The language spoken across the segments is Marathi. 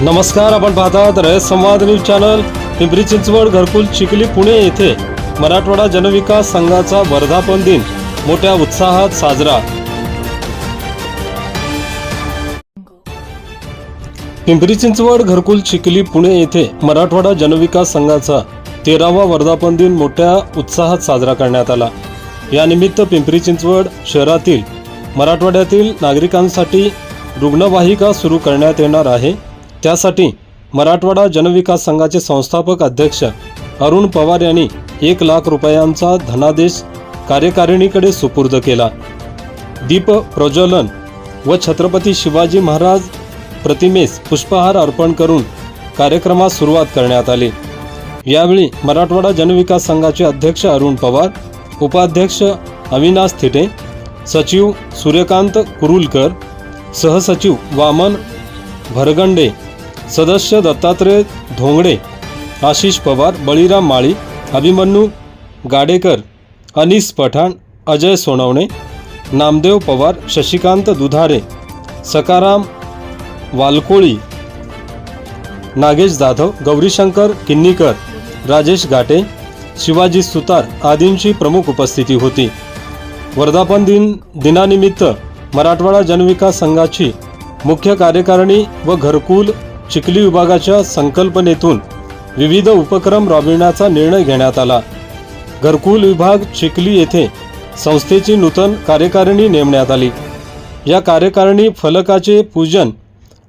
नमस्कार, आपण पाहतात रयत संवाद न्यूज चॅनल. पिंपरी चिंचवड, घरकुल, चिखली, पुणे येथे मराठवाडा जनविकास संघाचा वर्धापन दिन मोठ्या उत्साहात साजरा. पिंपरी चिंचवड, घरकुल, चिखली, पुणे येथे मराठवाडा जनविकास संघाचा 13वा वर्धापन दिन मोठ्या उत्साहात साजरा करण्यात आला. यानिमित्त पिंपरी चिंचवड शहरातील मराठवाड्यातील नागरिकांसाठी रुग्णवाहिका सुरू करण्यात येणार आहे. त्यासाठी मराठवाडा जनविकास संघाचे संस्थापक अध्यक्ष अरुण पवार यांनी 1 लाख रुपयांचा धनादेश कार्यकारिणीकडे सुपूर्द केला. दीप प्रज्वलन व छत्रपती शिवाजी महाराज प्रतिमेस पुष्पहार अर्पण करून कार्यक्रमास सुरुवात करण्यात आली. यावेळी मराठवाडा जनविकास संघाचे अध्यक्ष अरुण पवार, उपाध्यक्ष अविनाश थिटे, सचिव सूर्यकांत कुरुलकर, सहसचिव वामन भरगंडे, सदस्य दत्तात्रय धोंगडे, आशिष पवार, बळीराम माळी, अभिमन्यू गाडेकर, अनीस पठाण, अजय सोनवणे, नामदेव पवार, शशिकांत दुधारे, सकाराम वालकोळी, नागेश जाधव, गौरीशंकर किन्नीकर, राजेश घाटे, शिवाजी सुतार आदींची प्रमुख उपस्थिती होती. वर्धापन दिनानिमित्त मराठवाडा जनविकास संघाची मुख्य कार्यकारिणी व घरकुल चिखली विभागाच्या संकल्पनेतून विविध उपक्रम राबविण्याचा निर्णय घेण्यात आला. घरकुल विभाग चिखली येथे संस्थेची नूतन कार्यकारिणी नेमण्यात आली. या कार्यकारिणी फलकाचे पूजन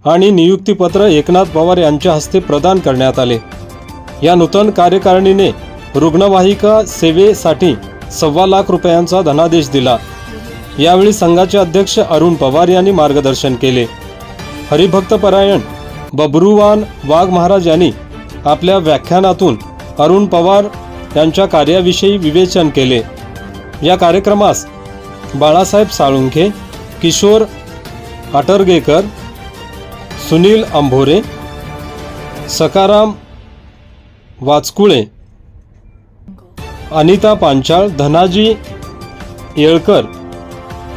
आणि नियुक्तीपत्र एकनाथ पवार यांच्या हस्ते प्रदान करण्यात आले. या नूतन कार्यकारिणीने रुग्णवाहिका सेवेसाठी 1.25 लाख रुपयांचा धनादेश दिला. यावेळी संघाचे अध्यक्ष अरुण पवार यांनी मार्गदर्शन केले. हरिभक्तपरायण बबरूवान वाघ महाराज यांनी आपल्या व्याख्यानातून अरुण पवार यांच्या कार्याविषयी विवेचन केले. या कार्यक्रमास बाळासाहेब साळुंखे, किशोर आटरगेकर, सुनील अंभोरे, सकाराम वाचकुळे, अनिता पांचाळ, धनाजी येळकर,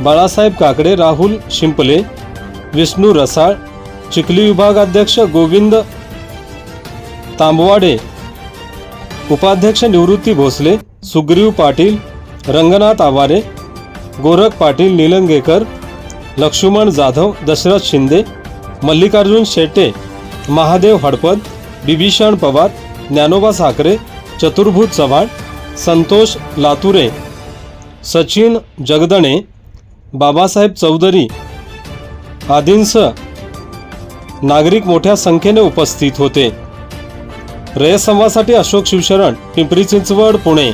बाळासाहेब काकडे, राहुल शिंपले, विष्णू रसाळ, चिखली विभागाध्यक्ष गोविंद तांबवाडे, उपाध्यक्ष निवृत्ती भोसले, सुग्रीव पाटील, रंगनाथ आवारे, गोरख पाटील निलंगेकर, लक्ष्मण जाधव, दशरथ शिंदे, मल्लिकार्जुन शेटे, महादेव हडपद, बिभीषण पवार, ज्ञानोबा साखरे, चतुर्भुज चव्हाण, संतोष लातुरे, सचिन जगदणे, बाबासाहेब चौधरी आदींसह नागरिक मोठ्या संख्येने उपस्थित होते. रयत संवादसाठी अशोक शिवशरण, पिंपरी चिंचवड, पुणे.